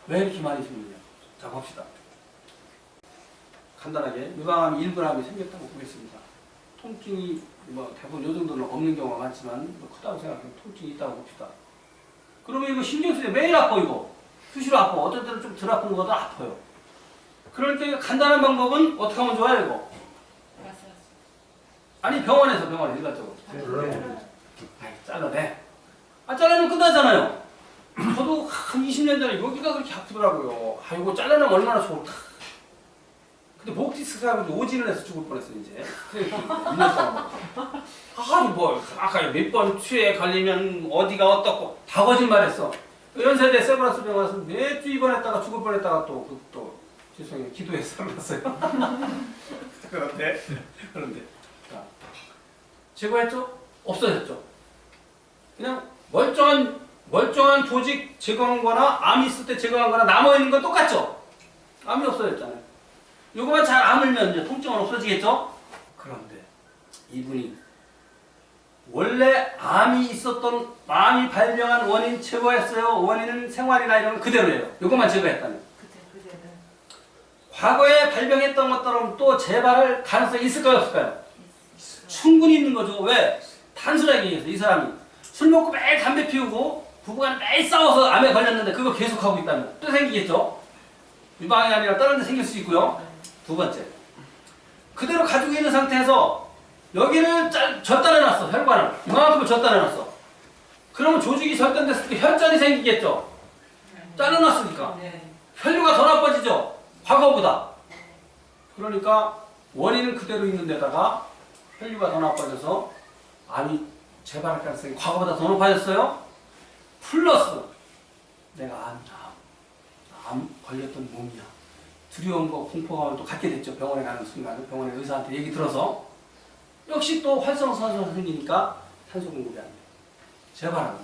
왜 이렇게 많이 생기냐? 자, 봅시다. 간단하게 유방암이 일부암이 생겼다고 보겠습니다. 통증이 뭐 대부분 요 정도는 없는 경우가 많지만 뭐 크다고 생각하면 통증이 있다고 봅시다. 그러면 이거 신경 쓰여 매일 아파 이거. 수시로 아파. 어떤 때는 좀 덜 아픈 것도 아파요. 그럴 때 간단한 방법은 어떻게 하면 좋아요 이거? 아니 병원에서 일반적으로. 아이 잘라내. 아 잘라내면 끝나잖아요. 저도 한 20년 전에 여기가 그렇게 아프더라고요. 아 이거 잘라내면 얼마나 좋을까. 근데 목 디스크가 오진을 해서 죽을 뻔했어 이제. 1년 동안. 뭐 아까 몇 번 추에 걸리면 어디가 어떻고 다 거짓말했어. 연세대 세브란스 병원 와서 몇 주 입원했다가 죽을 뻔했다가 또 죄송해요 기도해서 살았어요. 그런데 자, 제거했죠? 없어졌죠? 그냥 멀쩡한 조직 제거한거나 암이 있을 때 제거한거나 남아있는 건 똑같죠? 암이 없어졌잖아요. 요거만 잘 아물면 이제 통증은 없어지겠죠? 그런데 이분이 원래 암이 발병한 원인 제거했어요. 원인은 생활이나 이런 건 그대로예요. 요것만 제거했다면. 과거에 발병했던 것처럼 또 재발할 가능성이 있을까요? 없을까요? 충분히 있는 거죠. 왜? 단순하게 얘기해서 이 사람이 술 먹고 매일 담배 피우고 부부간 매일 싸워서 암에 걸렸는데 그거 계속하고 있다면 또 생기겠죠? 유방이 아니라 다른 데 생길 수 있고요. 두 번째, 그대로 가지고 있는 상태에서 여기를 절단해놨어. 혈관을 이만큼을 절단해놨어. 그러면 조직이 절단됐을 때 혈전이 생기겠죠? 잘라놨으니까 혈류가 더 나빠지죠? 과거보다. 그러니까 원인은 그대로 있는 데다가 혈류가 더 나빠져서 암이 재발할 가능성이 과거보다 더 높아졌어요. 플러스 내가 암 걸렸던 몸이야. 두려움과 공포감을 또 갖게 됐죠. 병원에 가는 순간 병원에 의사한테 얘기 들어서 역시 또 활성산소가 생기니까 산소 공급이 안 돼. 재발하는 거.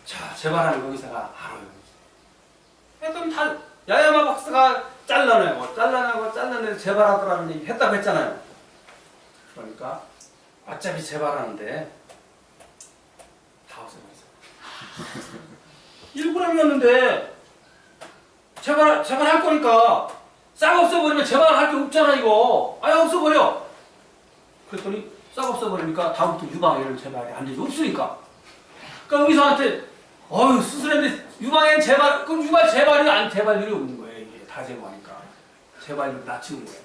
자, 재발하는 거 의사가 알아요. 했더니 다 야야마 박사가 잘라내고 재발하더라는 얘기 했다고 했잖아요. 그러니까 어차피 재발하는데 다 없애버렸어요. 1g이었는데 재발할 거니까 싹 없애버리면 재발할 게 없잖아 이거. 아예 없애버려. 그랬더니 싹 없애버리니까 다음부터 유방에는 재발이 안 되지. 없으니까. 그러니까 의사한테 수술했는데 유방에는 그럼 재발률이 없는 거예요. 이게 다 제거하니까. 재발률을 낮추는 거예요.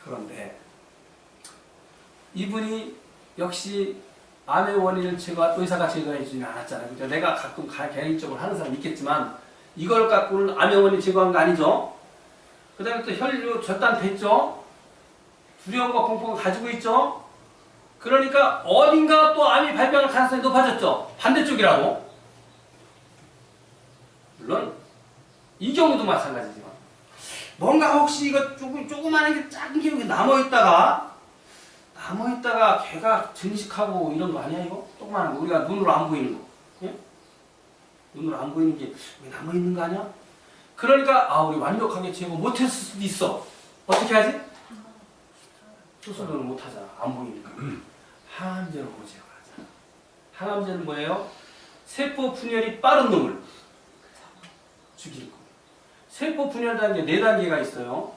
그런데 이분이 역시 암의 원인을 의사가 제거해 주지는 않았잖아요. 그죠? 내가 가끔 개인적으로 하는 사람 있겠지만 이걸 갖고는 암의 원인 제거한 거 아니죠? 그 다음에 또 혈류 절단됐죠? 두려움과 공포가 가지고 있죠? 그러니까 어딘가 또 암이 발병할 가능성이 높아졌죠? 반대쪽이라도. 물론 이 경우도 마찬가지지만 뭔가 혹시 이거 조그마한 게 작은 게 남아있다가 걔가 증식하고 이런 거 아니야 이거? 조그마한 거 우리가 눈으로 안 보이는 거. 예? 눈으로 안 보이는 게 남아있는 거 아니야? 그러니까 우리 완벽하게 제거 못했을 수도 있어. 어떻게 하지? 수술은 못하잖아. 안 보이니까. 항암제로 제거하자. 항암제는 뭐예요? 세포 분열이 빠른 놈을 죽이는 거. 세포 분열 단계 4단계가 있어요.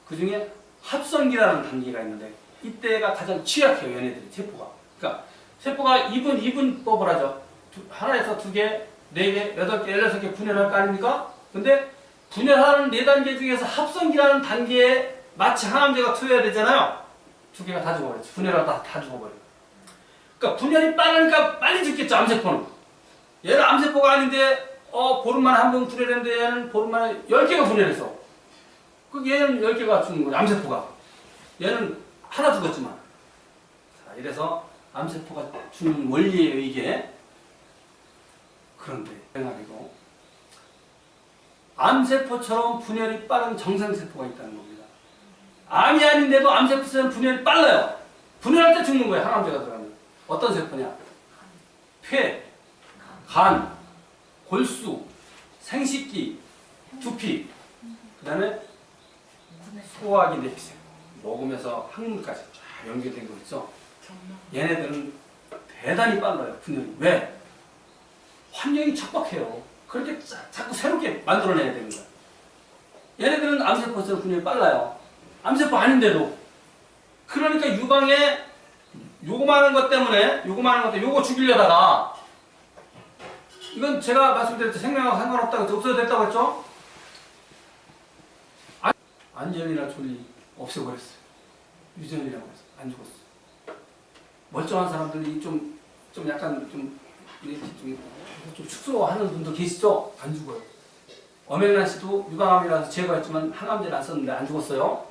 그 중에 합성기라는 단계가 있는데 이때가 가장 취약해요. 얘네들이 세포가. 그러니까 세포가 2분법을 하죠. 하나에서 2개, 4개, 8개, 16개 분열할 거 아닙니까? 근데 분열하는 4단계 중에서 합성기라는 단계에 마치 항암제가 투여해야 되잖아요. 2개가 다 죽어버렸죠. 분열하다 다 죽어버려요. 그러니까 분열이 빠르니까 빨리 죽겠죠. 암세포는. 얘는 암세포가 아닌데 보름만에 한 번 분열했는데 얘는 보름만에 10개가 분열했어. 얘는 10개가 죽는 거예요. 암세포가. 얘는 하나 죽었지만. 자, 이래서 암세포가 죽는 원리예요. 이게. 그런데 생각이고 암세포처럼 분열이 빠른 정상세포가 있다는 겁니다. 암이 아닌데도 암세포는 분열이 빨라요. 분열할 때 죽는 거예요. 항암제가 들어가면. 어떤 세포냐? 폐, 간, 골수, 생식기, 두피, 그 다음에 소화기 내피세포. 먹으면서 항문까지 쫙 연결된 거 있죠? 얘네들은 대단히 빨라요. 분열이. 왜? 환경이 척박해요. 그렇게 자꾸 새롭게 만들어내야 됩니다. 얘네들은 암세포에서 분명히 빨라요. 암세포 아닌데도. 그러니까 유방에 요거만한 것 때문에 요거 죽이려다가 이건 제가 말씀드릴 때 생명하고 상관없다고 없어도 됐다고 했죠? 안젤리나 졸리 없애버렸어요. 유전이라고 해서 안 죽었어. 멀쩡한 사람들이 좀 약간 좀 축소하는 분도 계시죠? 안 죽어요. 어맹란 씨도 유방암이라서 제거했지만 항암제를 안 썼는데 안 죽었어요.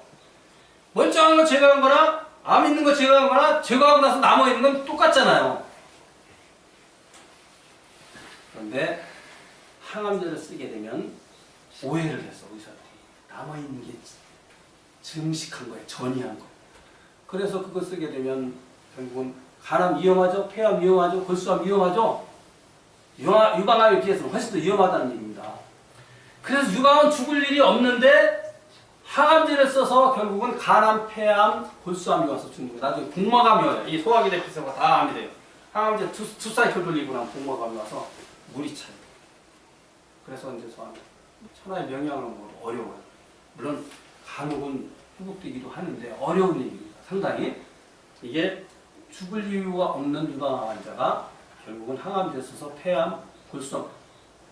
멀쩡한 거 제거한 거나 암 있는 거 제거한 거나 제거하고 나서 남아있는 건 똑같잖아요. 그런데 항암제를 쓰게 되면 오해를 했어, 의사들이. 남아있는 게 증식한 거예요. 전이한 거. 그래서 그거 쓰게 되면 결국은 간암 위험하죠? 폐암 위험하죠? 골수암 위험하죠? 유방암에 비해서는 훨씬 더 위험하다는 얘기입니다. 그래서 유방암은 죽을 일이 없는데 항암제를 써서 결국은 간암, 폐암, 골수암이 와서 죽는 거예요. 나중에 복막암이 와요. 이 소화기 대피세가 다 암이 돼요. 항암제 두 사이클 돌리고 나면 복막암이 와서 물이 차요. 그래서 이제 천하의 명약은 어려워요. 물론 간혹은 회복되기도 하는데 어려운 얘기입니다. 상당히. 이게 죽을 이유가 없는 유방암 환자가 결국은 항암제 써서 폐암, 골수암,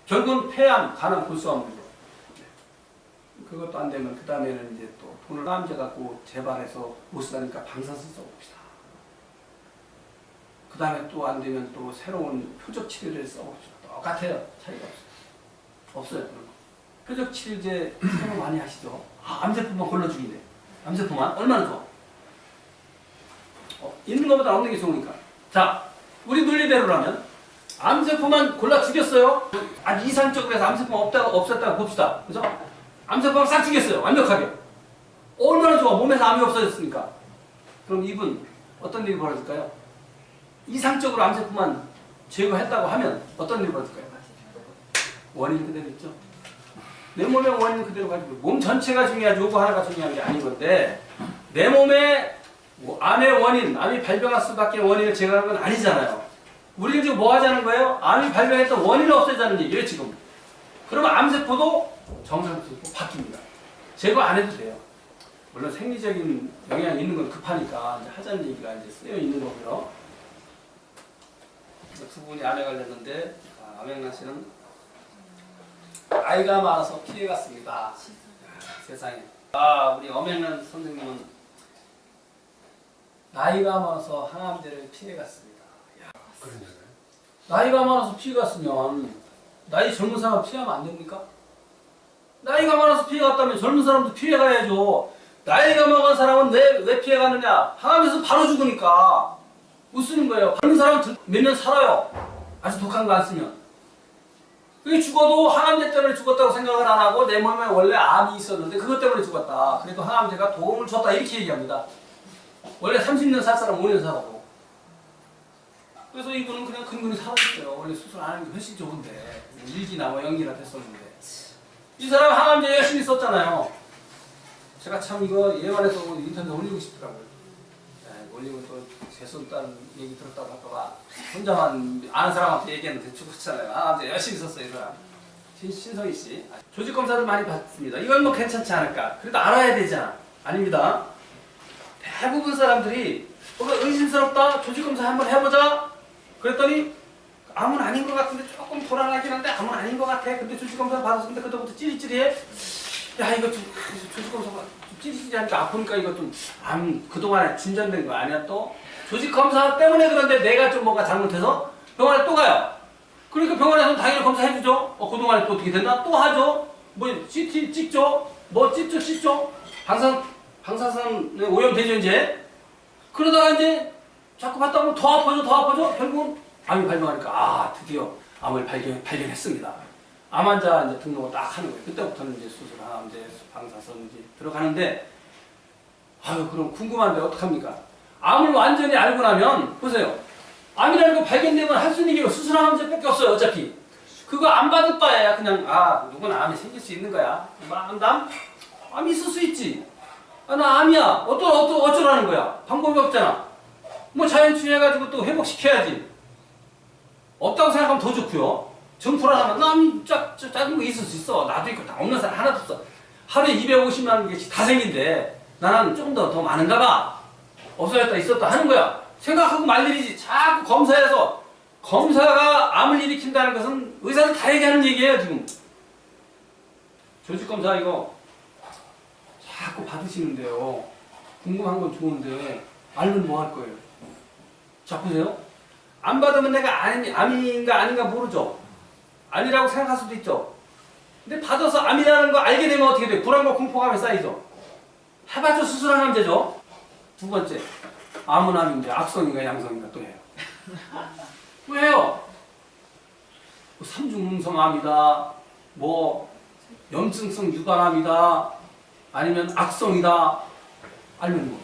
결국은 폐암, 간암, 골수암으로. 그것도 안 되면 그 다음에는 이제 또 돈을 항암제 갖고 재발해서 못 쓰니까 방사선 써봅시다. 그 다음에 또 안 되면 또 새로운 표적 치료를 써봅시다. 똑같아요. 차이가 없어요. 표적 치료제 사용 많이 하시죠? 암세포만 골라 죽이네. 암세포만 얼마나 좋아? 있는 것보다 없는 게 좋으니까. 자, 우리 논리대로라면 암세포만 골라 죽였어요. 아주 이상적으로 해서 암세포가 없었다고 봅시다. 그죠? 암세포만 싹 죽였어요. 완벽하게. 얼마나 좋아. 몸에서 암이 없어졌으니까. 그럼 이분 어떤 일이 벌어질까요? 이상적으로 암세포만 제거했다고 하면 어떤 일이 벌어질까요? 원인이 그대로 있죠. 내 몸의 원인은 그대로 가지고 몸 전체가 중요하지 요거 하나가 중요한 게 아닌 건데 내 몸에 암의 원인, 암이 발병할 수밖에 원인을 제거하는 건 아니잖아요. 우리는 지금 뭐 하자는 거예요? 암이 발병했던 원인을 없애자는 얘기예요, 지금. 그러면 암세포도 정상적으로 바뀝니다. 제거 안 해도 돼요. 물론 생리적인 영향이 있는 건 급하니까 이제 하자는 얘기가 이제 쓰여 있는 거고요. 두 분이 암에 걸렸는데 암행란 씨는 나이가 많아서 피해갔습니다. 세상에. 우리 엄행란 선생님은 나이가 많아서 항암제를 피해갔습니다. 나이가 많아서 피해갔으면 나이 젊은 사람 피하면 안 됩니까? 나이가 많아서 피해갔다면 젊은 사람도 피해가야죠. 나이가 먹은 사람은 왜 피해가느냐? 항암에서 바로 죽으니까 못 쓰는 거예요. 젊은 사람은 몇 년 살아요. 아주 독한 거 안 쓰면. 그게 죽어도 항암제 때문에 죽었다고 생각을 안 하고 내 몸에 원래 암이 있었는데 그것 때문에 죽었다. 그래도 항암제가 도움을 줬다 이렇게 얘기합니다. 원래 30년 살 사람 5년 살아도. 그래서 이분은 그냥 근근히 살아있어요. 원래 수술 안 하는 게 훨씬 좋은데 1기나 뭐 0기나 됐었는데 이 사람 항암제 열심히 썼잖아요. 제가 참 이거 예관해서 인터넷에 올리고 싶더라고요. 올리고 또 제 손 딴 얘기 들었다고 할까봐 혼자만 아는 사람한테 얘기했는데 죽었잖아요. 항암제 열심히 썼어요. 이 사람. 신성희 씨. 조직 검사를 많이 받습니다. 이건 뭐 괜찮지 않을까? 그래도 알아야 되잖아. 아닙니다. 대부분 사람들이 의심스럽다. 조직 검사 한번 해보자. 그랬더니 암은 아닌 것 같은데 조금 불안하긴 한데 암은 아닌 것 같아. 근데 조직 검사 받았는데 그때부터 찌릿찌릿해. 야 이거 좀 조직 검사가 좀 찌릿찌릿하니까 아프니까 이거 좀 암 그동안에 진전된 거 아니야 또? 조직 검사 때문에 그런데 내가 좀 뭔가 잘못해서 병원에 또 가요. 그러니까 병원에서 당연히 검사해주죠. 그동안에 또 어떻게 됐나? 또 하죠. 뭐 CT 찍죠. 뭐 찍죠. 방사선에 오염되죠 이제. 그러다가 이제 자꾸 받다 보면 더 아파져. 결국은 암이 발병하니까 드디어 암을 발견했습니다. 암 환자 이제 등록을 딱 하는 거예요. 그때부터는 이제 수술, 항암제, 방사선 이제 들어가는데 그럼 궁금한데 어떡합니까? 암을 완전히 알고 나면 보세요. 암이라는 거 발견되면 할 수 있는 게 수술, 항암제밖에 없어요. 어차피 그거 안 받을 바에야 그냥 누구나 암이 생길 수 있는 거야. 암이 있을 수 있지. 나 암이야. 어쩌라는 거야. 방법이 없잖아. 뭐 자연치유해가지고 또 회복시켜야지. 없다고 생각하면 더 좋고요. 정풀하면 남이 작은 거 있을 수 있어. 나도 있고 다 없는 사람 하나도 없어. 하루에 250만 개씩 다 생긴데 나는 좀 더 많은가 봐. 없어졌다 있었다 하는 거야. 생각하고 말 일이지. 자꾸 검사해서 검사가 암을 일으킨다는 것은 의사들 다 얘기하는 얘기예요 지금. 조직검사 이거 자꾸 받으시는데요. 궁금한 건 좋은데 알면 뭐 할 거예요? 자 보세요. 안 받으면 내가 암인가 아닌가 모르죠. 아니라고 생각할 수도 있죠. 근데 받아서 암이라는 거 알게 되면 어떻게 돼요? 불안과 공포감이 쌓이죠. 해봤자 수술한 남자죠. 두 번째, 암은 암인데 악성인가 양성인가 또 해요. 왜요? 삼중능성암이다, 뭐 염증성 유발암이다, 아니면 악성이다. 알면 뭐.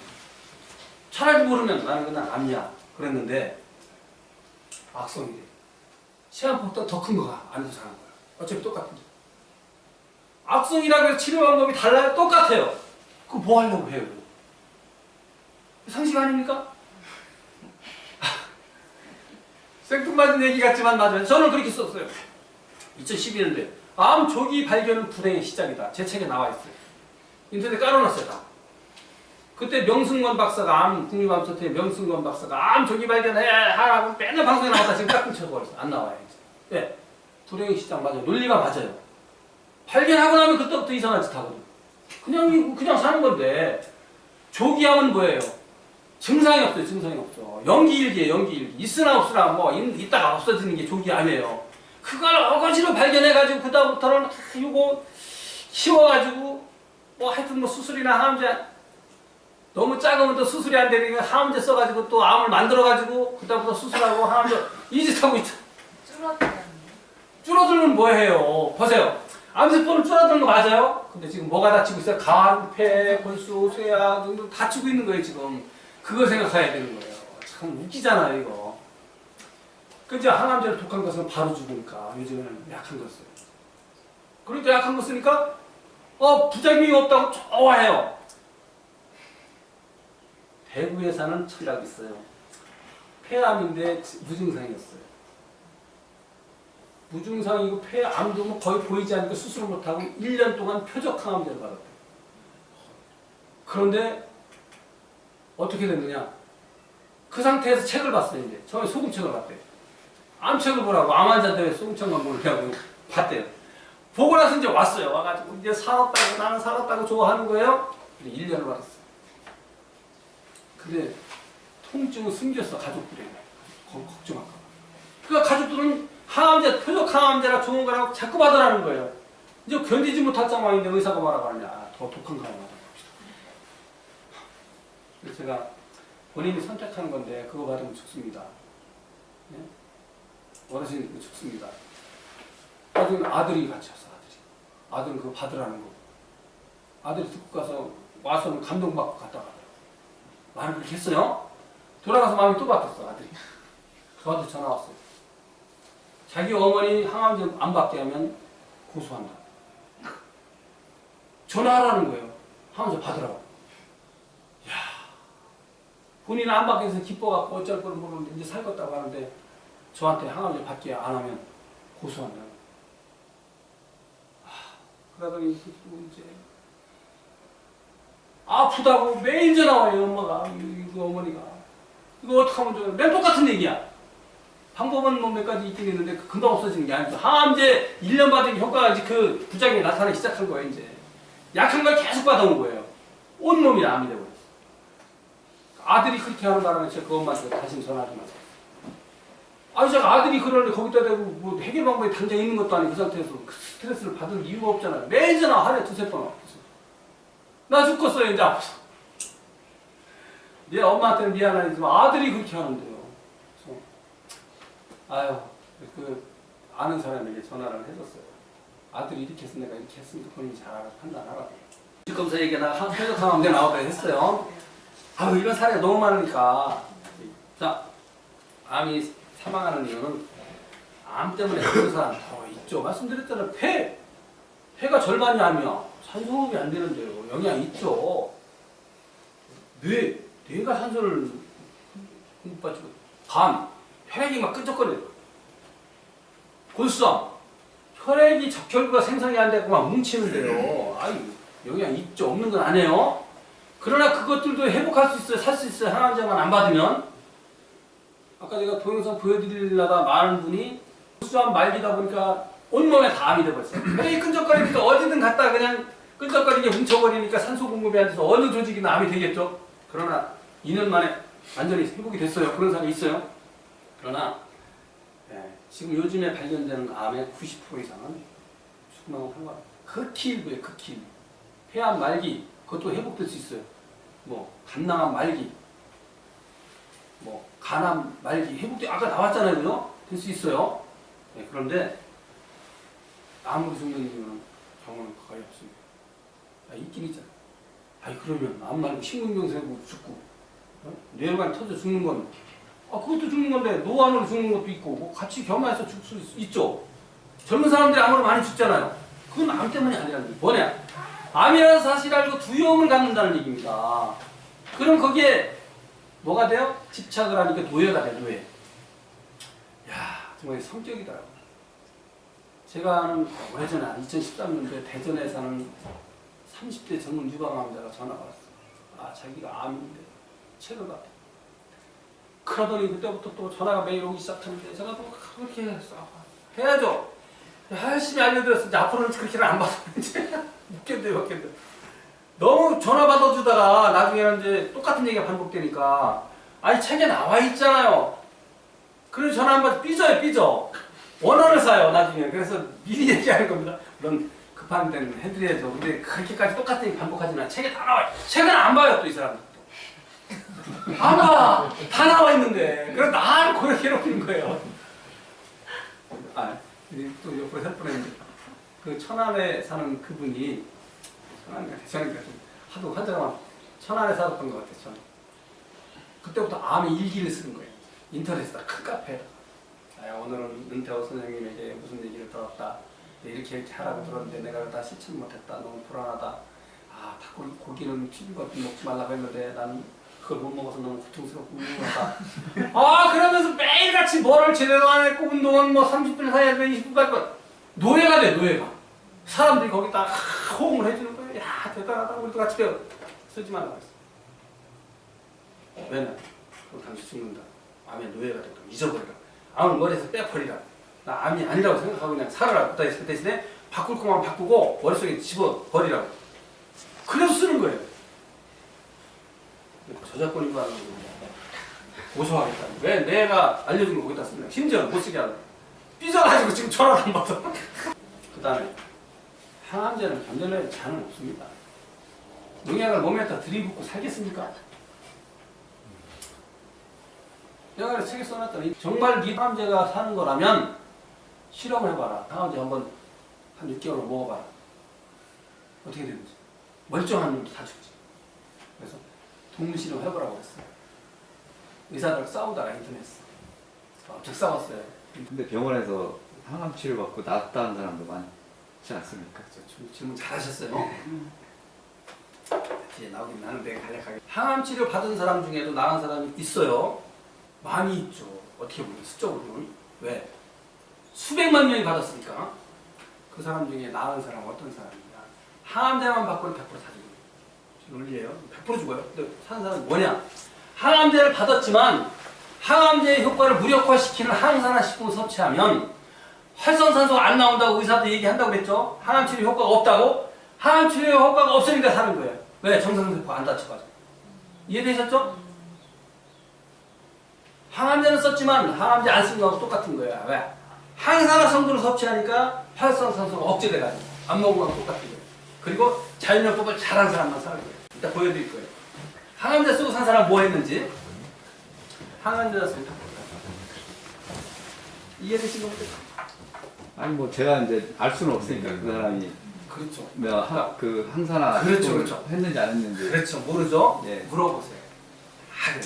차라리 모르면 나는 그냥 암이야 그랬는데 악성이래. 시한폭보다 더 큰 거가 안에서 자란 거야. 어차피 똑같은데. 악성이라고 해서 치료 방법이 달라요? 똑같아요. 그거 뭐 하려고 해요? 상식 아닙니까? 생뚱맞은 얘기 같지만 맞아요. 저는 그렇게 썼어요. 2012년도에 암 조기 발견은 불행의 시작이다. 제 책에 나와 있어요. 인터넷에 깔아놨어요. 다. 그때 명승건 박사가 국립암센터의 명승건 박사가 암 조기 발견해 하라고 맨날 방송에 나왔다. 지금 딱 끊쳐버렸어. 안 나와요. 이제. 네. 불행의 시작 맞아요. 논리가 맞아요. 발견하고 나면 그때부터 이상한 짓 하거든. 그냥 사는 건데 조기암은 뭐예요? 증상이 없어요. 증상이 없어. 연기일기예요. 연기일기. 있으나 없으나 뭐 있다가 없어지는 게 조기암이에요. 그걸 어거지로 발견해가지고 그다음부터는 이거 키워가지고 뭐 하여튼 뭐 수술이나 항암제 너무 작으면 또 수술이 안 되니까 항암제 써가지고 또 암을 만들어가지고 그다음부터 수술하고 항암제 이 짓 하고 있죠. 줄어들면 뭐해요? 보세요. 암세포는 줄어드는 거 맞아요? 근데 지금 뭐가 다치고 있어요? 간, 폐, 골수, 쇠약 등등 다치고 있는 거예요 지금. 그걸 생각해야 되는 거예요. 참 웃기잖아요 이거. 그죠? 항암제를 독한 것은 바로 죽으니까 요즘에는 약한 거 써요. 그러니까 약한 거 쓰니까 부작용이 없다고 좋아해요. 대구에 사는 청각이 있어요. 폐암인데 무증상이었어요. 무증상이고 폐암도 뭐 거의 보이지 않으니까 수술을 못하고 1년 동안 표적 항암제를 받았대요. 그런데 어떻게 됐느냐? 그 상태에서 책을 봤어요. 이제 처음에 소금책을 봤대요. 암책을 보라고 암 환자들 소금책만 보려고 봤대요. 보고 나서 이제 왔어요. 와가지고 이제 살았다고 나는 살았다고 좋아하는 거예요. 1년을 받았어요. 근데 통증은 숨겼어 가족들에게. 걱정할까 봐. 그러니까 가족들은 항암제, 표적 항암제라 좋은 거라고 자꾸 받으라는 거예요. 이제 견디지 못할 상황인데 의사가 뭐라고 하느냐. 더 독한 거 하나 봅시다. 그래서 제가 본인이 선택하는 건데 그거 받으면 죽습니다. 네? 어르신 죽습니다. 나중에 아들이 같이 왔어. 아들은 그거 받으라는 거. 아들이 듣고 가서 와서는 감동받고 갔다 가더라고. 말을 그렇게 했어요. 돌아가서 마음이 또 바뀌었어 아들이. 저한테 전화 왔어요. 자기 어머니 항암제 안 받게 하면 고소한다. 전화하라는 거예요. 항암제 받으라고. 이야, 본인은 안 받게 해서 기뻐갖고 어쩔 거를 모르는데 이제 살겠다고 하는데 저한테 항암제 받게 안 하면 고소한다. 그러더니 이제 아프다고 매일 전화 와요 엄마가. 이거 어머니가 이거 어떻게 하면 좋아요? 맨 똑같은 얘기야. 방법은 뭐 몇 가지 있긴 있는데 금방 없어지는 게 아니죠. 항암제 1년 받은 효과가 이제 그 부작용이 나타나기 시작한 거예요. 이제 약한 걸 계속 받아온 거예요. 온몸이 암이 되버렸어. 아들이 그렇게 하는 바람에 제가 그 엄마한테 다시 전화하지 마세요. 아니 제가 아들이 그러는데 거기다 대고 뭐 해결 방법이 당장 있는 것도 아니고 그 상태에서 스트레스를 받을 이유가 없잖아요. 매일 전화 하루에 두세 번 와서 나 죽겠어요 이제 아파서. 내 엄마한테는 미안하지만 아들이 그렇게 하는데요. 그래서 아유 그 아는 사람에게 전화를 해줬어요. 아들이 이렇게 해서 내가 이렇게 했으니까 본인이 잘 알아서 판단하라고. 검사 얘기나 표적 항암제 나오다 했어요. 아유 이런 사례가 너무 많으니까. 자 암이 사망하는 이유는 암 때문에 그런 사람 더 있죠. 말씀드렸잖아요. 폐가 절반이 암이야. 산소호흡이 안 되는데요. 영향이 있죠. 뇌가 산소를 공급받지고 간, 혈액이 막 끈적거려요. 골수암. 혈액이 적혈구가 생성이 안 되고 막 뭉치는데요. 아유, 영양 있죠. 없는 건 아니에요. 그러나 그것들도 회복할 수 있어요. 살 수 있어요. 항암제만 안 받으면. 아까 제가 동영상 보여드리려다 많은 분이 골수암 말기다 보니까 온몸에 다 암이 돼버렸어요. 이 끈적거리니까 어디든 갔다 그냥 끈적거리게 뭉쳐버리니까 산소 공급이 안 돼서 어느 조직이나 암이 되겠죠. 그러나 2년 만에 완전히 회복이 됐어요. 그런 사람이 있어요. 그러나 지금 요즘에 발견되는 암의 90% 이상은 죽음하고 상관없어요. 극히 일부예요. 극히 일부. 폐암 말기 그것도 회복될 수 있어요. 뭐 간낭암 말기 뭐 간암 말기 회복돼 아까 나왔잖아요. 그죠? 될 수 있어요. 그런데 암으로 죽는 경우는 거의 없습니다. 있긴 있잖아요. 그러면 암 말고 심근경색으로 죽고 뇌혈관이 터져 죽는 건 그것도 죽는 건데 노안으로 죽는 것도 있고 뭐 같이 겸해서 죽을 수 있죠. 젊은 사람들이 암으로 많이 죽잖아요. 그건 암 때문이 아니라는 거예요. 뭐냐? 암이라는 사실 알고 두려움을 갖는다는 얘기입니다. 그럼 거기에 뭐가 돼요? 집착을 하니까 노예가 돼요. 노예. 야, 정말 성격이더라고요. 제가 아는 오래전에 2013년도에 대전에 사는 30대 젊은 유방암자가 전화가 왔어요. 자기가 암인데 책을 봤대. 그러더니 그때부터 또 전화가 매일 오기 시작했는데 제가 또 그렇게 해야죠. 열심히 알려드렸어. 이제 앞으로는 그렇게는 안 받아. 이제 웃겠네. 너무 전화 받아주다가 나중에는 이제 똑같은 얘기가 반복되니까 책에 나와 있잖아요. 그래서 전화 한 번 삐져. 원어를 사요 나중에. 그래서 미리 얘기하는 겁니다. 물론 급한 데는 해드려야죠. 근데 그렇게까지 똑같은 얘기 반복하지는 않아요. 책에 다 나와요. 책은 안 봐요 또 이 사람들. 안 봐. 다 나와 있는데. 그래서 나를 그렇게 괴롭히는 거예요. 또 옆으로 할 뻔했는데 그 천안에 사는 그분이 대전인가 하도 환자가 천안에 살았던 것 같아요. 저는. 그때부터 암의 일기를 쓰는 거예요. 인터넷에다 큰 카페에다. 오늘은 은태호 선생님에게 무슨 얘기를 들었다. 이렇게 하라고 들었는데 내가 다 실천 못했다. 너무 불안하다. 고기는 튀김밥 먹지 말라고 했는데 난 그걸 못 먹어서 너무 고통스럽고 우울하다. 그러면서 매일같이 뭐를 제대로 안 했고 운동은 뭐 30분 사이에 20분까지 노예가 돼. 노예가. 사람들이 거기다 호응을 해주는 거예요. 야 대단하다. 우리도 같이 배워. 쓰지 말라고 했어. 왜냐? 그럼 당신 죽는다. 암의 노예가 되고 잊어버리라. 암을 머리에서 빼버리라. 나 암이 아니라고 생각하고 그냥 살아라. 그 대신에 바꿀 거만 바꾸고 머릿속에 집어버리라고. 그래서 쓰는 거예요. 저작권 위반하는 거 고소하겠다. 왜 내가 알려준 거 거기다 쓰냐. 심지어 못 쓰게 하는 삐져가지고 지금 전화도 안 받아. 그 다음에 항암제는 견뎌낼 자는 없습니다. 농약을 몸에다 들이붓고 살겠습니까? 내가 책에 써놨더니 정말 네 항암제가 사는 거라면 실험을 해봐라. 항암제 한번 한 6개월 먹어봐라. 어떻게 되는지. 멀쩡한 놈도 다 죽지. 그래서 동물실험 해보라고 했어요. 의사들 싸우다가 인터넷에서 엄청 싸웠어요. 근데 병원에서 항암 치료받고 낫다는 사람도 많지 않습니까? 질문 잘하셨어요. 뒤에 나오긴 하는데 간략하게. 항암 치료 받은 사람 중에도 나은 사람이 있어요. 많이 있죠. 어떻게 보면 수적으로는. 왜? 수백만 명이 받았으니까. 그 사람 중에 나은 사람 어떤 사람이냐. 항암제만 받고는 100% 다 죽어요. 논리예요. 100% 죽어요. 근데 사는 사람은 뭐냐? 항암제를 받았지만 항암제의 효과를 무력화시키는 항산화 식품을 섭취하면 활성산소가 안 나온다고 의사도 얘기한다고 그랬죠? 항암치료 효과가 없다고? 항암치료 효과가 없으니까 사는 거예요. 왜? 정상세포가 안 다쳐가지고. 이해되셨죠? 항암제는 썼지만 항암제 안 쓴 거하고 똑같은 거야. 왜? 항산화 성분을 섭취하니까 활성산소가 억제돼가지고 안 먹은 거하고 똑같은 거예요. 그리고 자연요법을 잘한 사람만 사는 거예요. 이따 보여드릴 거예요. 항암제 쓰고 산 사람 뭐 했는지. 항암제 쓰고 이해되신 겁니까? 아니 뭐 제가 이제 알 수는 없으니까 그 사람이 그렇죠. 그 항산화 그렇죠. 했는지 안 했는지. 그렇죠. 모르죠. 예. 물어보세요. 그래.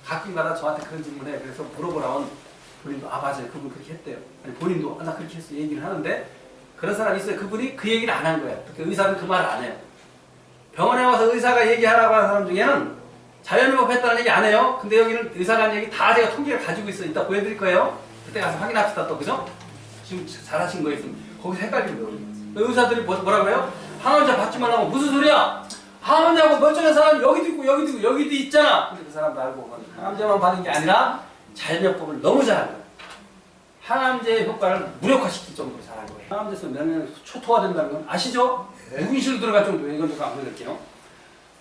가끔가다 저한테 그런 질문해. 그래서 물어보라면 본인도 맞아요. 그분 그렇게 했대요. 아니 본인도 나 그렇게 했어 얘기를 하는데 그런 사람이 있어요. 그분이 그 얘기를 안 한 거예요. 의사는 그 말을 안 해요. 병원에 와서 의사가 얘기하라고 하는 사람 중에는 자연유법 했다는 얘기 안 해요. 근데 여기는 의사가 한 얘기 다 제가 통계를 가지고 있어요. 이따 보여드릴 거예요. 그때 가서 확인합시다 또. 그죠? 지금 잘하신 거 있으면 거기서 헷갈리는 거예요. 의사들이 뭐라고 해요? 항암제 받지 말라고. 무슨 소리야? 항암제하고 멀쩡한 사람 여기도 있고 여기도 있고 여기도 있잖아. 근데 그 사람도 알고 항암제만 받은 게 아니라 잘병법을 너무 잘한 거예요. 항암제의 효과를 무력화시킬 정도로 잘한 거예요. 항암제에서 면역력이 초토화된다는 건 아시죠? 무기실로 들어갈 정도예요. 이건 제가 안 보여드릴게요.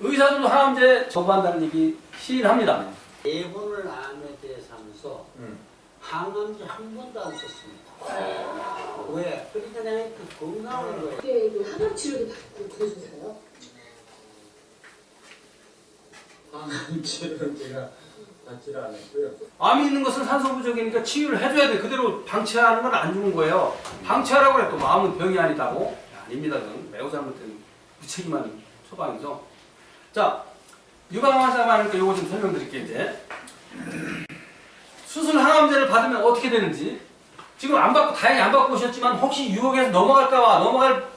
의사들도 항암제 거부한다는 얘기 시인합니다. 예본을 암에 대해서 하면서 항암제 한 번도 안 썼습니다. 왜? 그러니까 내가 그 건강한 거예요. 그때 그 항암 치료도 받고 그러셨어요? 항암제를 제가 받지를 않았고요. 암이 있는 것은 산소 부족이니까 치유를 해줘야 돼. 그대로 방치하는 건 안 주는 거예요. 방치하라고 해도 마음은 병이 아니다고? 아닙니다. 그건 매우 잘못된 무책임한 처방이죠. 자, 유방 환자가 하니까 이거 좀 설명드릴게요. 이제 수술 항암제를 받으면 어떻게 되는지 지금 안 받고 다행히 안 받고 오셨지만 혹시 유혹에서 넘어갈까봐 넘어갈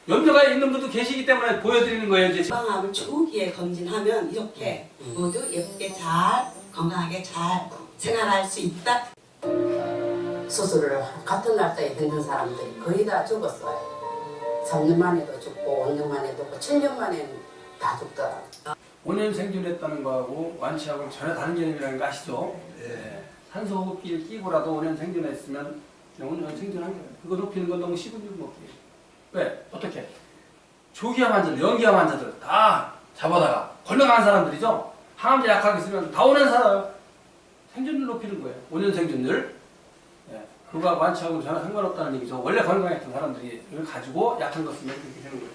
염려가 있는 분도 계시기 때문에 보여드리는 거예요. 이제 유방암을 초기에 검진하면 이렇게 모두 예쁘게 잘 건강하게 잘 생활할 수 있다. 수술을 같은 날짜에 했는 사람들이 거의 다 죽었어요. 3년 만에도 죽고 5년 만에도 죽고 7년 만에는 다 죽더라고요. 5년 생존했다는 거하고 완치하고는 전혀 다른 개념이라는 거 아시죠? 네. 산소호흡기를 끼고라도 5년 생존했으면 5년 생존한 거예요. 그거 높이는 건 너무 시군육 먹기예요. 왜? 어떻게? 조기암 환자들, 연기암 환자들 다 잡아다가 건강한 사람들이죠? 항암제 약하게 쓰면 다 5년 살아요. 생존율 높이는 거예요. 5년 생존율. 네. 그거가 완치하고는 전혀 상관없다는 얘기죠. 원래 건강했던 사람들이 이걸 가지고 약한 거 쓰면 그렇게 되는 거예요.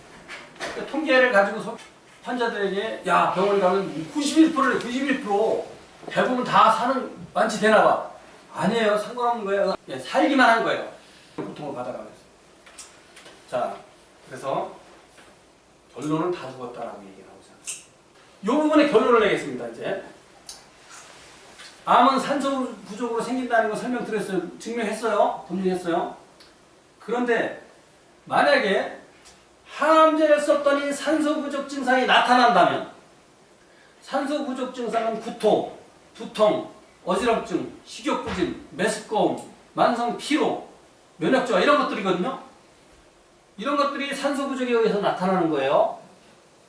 그러니까 통계를 가지고 환자들에게 야 병원 가면 91%래 91% 대부분 다 사는 완치되나 봐. 아니에요. 상관없는 거예요. 예, 살기만 한 거예요. 고통을 받아가면서. 자, 그래서 결론은 다 죽었다라고 얘기를 하고 있어요. 이 부분에 결론을 내겠습니다. 이제 암은 산소 부족으로 생긴다는 거 설명드렸어요. 증명했어요. 검증했어요. 그런데 만약에 항암제를 썼더니 산소 부족 증상이 나타난다면 산소 부족 증상은 구토, 두통, 어지럼증, 식욕부진, 메스꺼움, 만성 피로, 면역저하 이런 것들이거든요. 이런 것들이 산소 부족에 의해서 나타나는 거예요.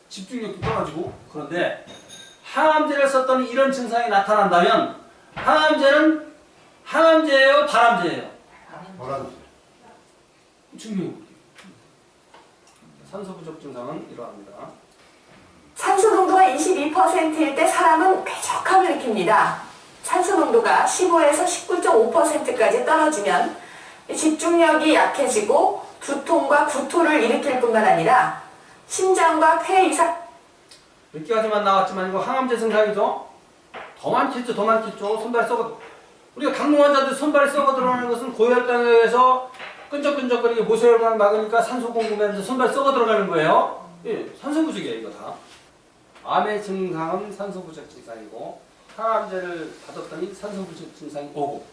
집중력도 떨어지고. 그런데 항암제를 썼더니 이런 증상이 나타난다면 항암제는 항암제예요, 발암제예요? 발암제. 증명해볼게요. 산소 부족 증상은 이러합니다. 산소 농도가 22%일 때 사람은 쾌적함을 느낍니다. 산소 농도가 15에서 19.5%까지 떨어지면 집중력이 약해지고 두통과 구토를 일으킬 뿐만 아니라 심장과 폐 이상 몇 가지만 나왔지만 이거 항암제 증상이죠. 더 많겠죠. 더 많겠죠. 손발 썩어. 우리가 당뇨 환자들 손발이 썩어 들어가는 것은 고혈당에 의해서 끈적끈적거리게 모세혈관을 막으니까 산소 공급하면서 손발 썩어 들어가는 거예요. 예, 산소 부족이에요. 이거 다. 암의 증상은 산소 부족 증상이고 항암제를 받았더니 산소 부족 증상이 오고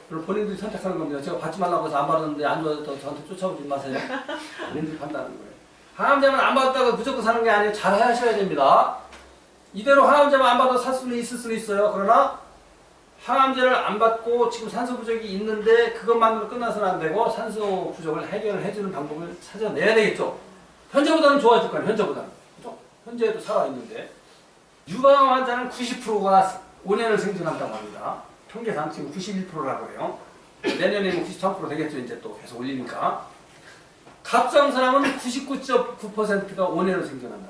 그걸 본인들이 선택하는 겁니다. 제가 받지 말라고 해서 안 받았는데 안 좋아서 저한테 쫓아오지 마세요. 본인들이 판단하는 거예요. 항암제만 안 받았다고 무조건 사는 게 아니에요. 잘 하셔야 됩니다. 이대로 항암제만 안 받아도 살 수는 있을 수는 있어요. 그러나 항암제를 안 받고 지금 산소 부족이 있는데 그것만으로 끝나서는 안 되고 산소 부족을 해결을 해주는 방법을 찾아내야 되겠죠. 현재보다는 좋아질 거예요. 현재보다는. 그렇죠? 현재도 살아있는데 유방암 환자는 90%가 5년을 생존한다고 합니다. 통계상 지금 91%라고 해요. 내년에는 93% 되겠죠. 이제 또 계속 올리니까. 갑상선암은 99.9%가 5년을 생존한다.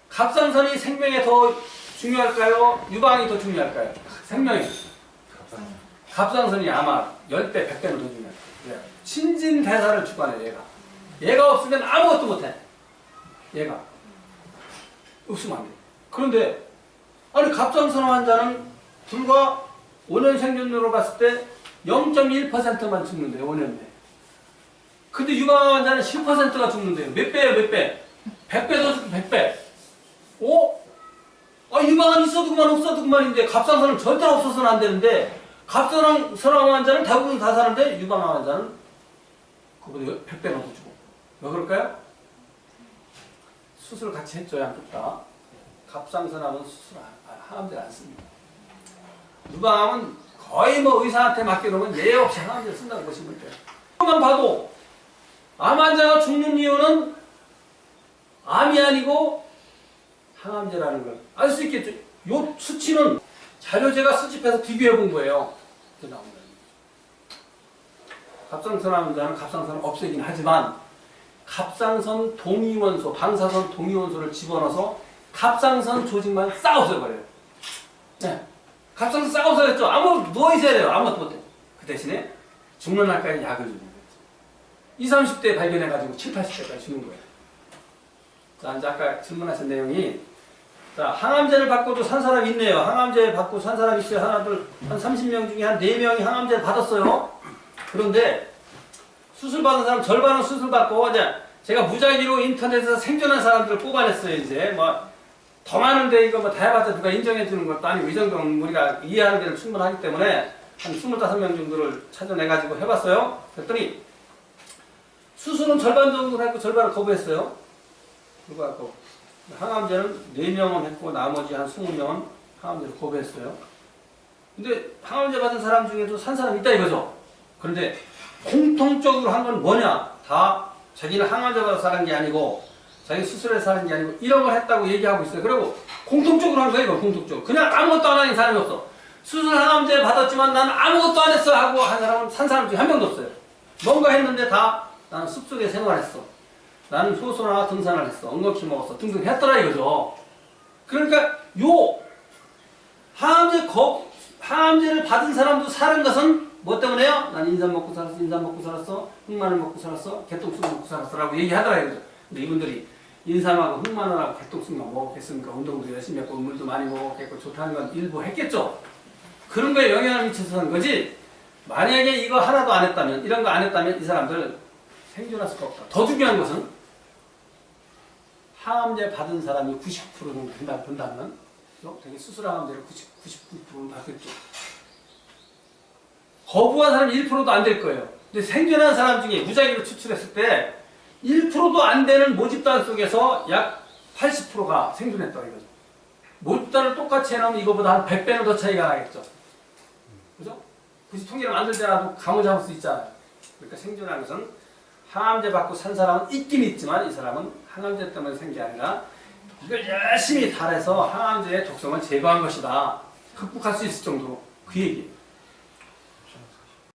갑상선이 생명에 더 중요할까요? 유방이 더 중요할까요? 생명이. 갑상선이 아마 10배, 100배는 더 중요할 거예요. 신진대사를 주관해요, 얘가. 얘가 없으면 아무것도 못해. 얘가. 없으면 안 돼. 그런데, 아니, 갑상선 환자는 불과 5년 생존율로 봤을 때 0.1%만 죽는데요, 5년 내에. 근데 유방암 환자는 10%가 죽는데요. 몇 배예요, 몇 배? 100배 더 죽고 100배. 오? 아, 유방암 있어도 그만 없어도 그만인데 갑상선은 절대로 없어서는 안 되는데 갑상선 환자는 대부분 다 사는데 유방암 환자는 그보다 100배 넘고 죽어. 왜 그럴까요? 수술 같이 했죠, 양쪽 다. 갑상선암은 수술 항암제를 안 씁니다. 유방암은 거의 뭐 의사한테 맡겨놓으면 예외 없이 항암제를 쓴다고 보시면 돼요. 그만 봐도 암 환자가 죽는 이유는 암이 아니고 항암제라는 걸 알 수 있겠죠. 요 수치는 자료제가 수집해서 비교해 본 거예요. 이렇게 나옵니다. 갑상선 환자는 갑상선을 없애긴 하지만 갑상선 동위원소, 방사선 동위원소를 집어넣어서 갑상선 조직만 싹 없애버려요. 네. 갑상선 싹 없애겠죠. 아무 누워있어야 돼요. 아무것도 못해. 그 대신에 죽는 날까지 약을 주는 거예요. 20, 30대 발견해가지고 7, 80대까지 주는 거예요. 자, 이제 아까 질문하신 내용이, 자, 항암제를 받고도 산 사람이 있네요. 항암제 받고 산 사람이 있어요. 하나, 둘, 한 30명 중에 한 4명이 항암제를 받았어요. 그런데 수술 받은 사람 절반은 수술 받고, 이제 제가 무작위로 인터넷에서 생존한 사람들을 뽑아냈어요. 이제 뭐 더 많은데 이거 뭐 다 해봤자 누가 인정해주는 것도 아니고 이 정도는 우리가 이해하는 데는 충분하기 때문에 한 25명 정도를 찾아내가지고 해봤어요. 그랬더니 수술은 절반 정도 했고 절반을 거부했어요. 그리고 항암제는 4명은 했고 나머지 한 20명은 항암제를 거부했어요. 근데 항암제 받은 사람 중에도 산 사람이 있다 이거죠. 그런데 공통적으로 한 건 뭐냐? 다 자기는 항암제 받아서 사는 게 아니고 자기 수술해서 사는 게 아니고 이런 걸 했다고 얘기하고 있어요. 그리고 공통적으로 한 거예요. 이거 공통적으로. 그냥 아무것도 안 하는 사람이 없어. 수술 항암제 받았지만 나는 아무것도 안 했어 하고 한 사람은 산 사람 중에 한 명도 없어요. 뭔가 했는데 다 나는 숲속에 생활했어. 나는 효소나 등산을 했어. 엉겅퀴 먹었어. 등등 했더라 이거죠. 그러니까 요 항암제를 받은 사람도 사는 것은 뭐 때문에요? 난 인삼 먹고 살았어. 인삼 먹고 살았어. 흑마늘 먹고 살았어. 개똥쑥 먹고 살았어. 라고 얘기하더라 이거죠. 근데 이분들이 인삼하고 흑마늘하고 개똥쑥만 먹었겠습니까? 운동도 열심히 했고 물도 많이 먹었겠고 좋다는 건 일부 했겠죠. 그런 거에 영향을 미쳐서 하는 거지. 만약에 이거 하나도 안 했다면, 이런 거 안 했다면 이 사람들 생존할 수가 없다. 더 중요한 것은 항암제 받은 사람이 90% 정도 된다면 되게 수술 항암제를 99%는 받겠죠. 거부한 사람이 1%도 안 될 거예요. 근데 생존한 사람 중에 무작위로 추출했을 때 1%도 안 되는 모집단 속에서 약 80%가 생존했다 이거죠. 모집단을 똑같이 해놓으면 이거보다 한 100배는 더 차이가 나겠죠. 그죠? 굳이 통계를 만들 때라도 감을 잡을 수 있잖아요. 그러니까 생존하는 것은 항암제 받고 산 사람은 있긴 있지만 이 사람은 항암제 때문에 산 게 아니라 이걸 열심히 달해서 항암제의 독성을 제거한 것이다. 극복할 수 있을 정도로 그 얘기예요.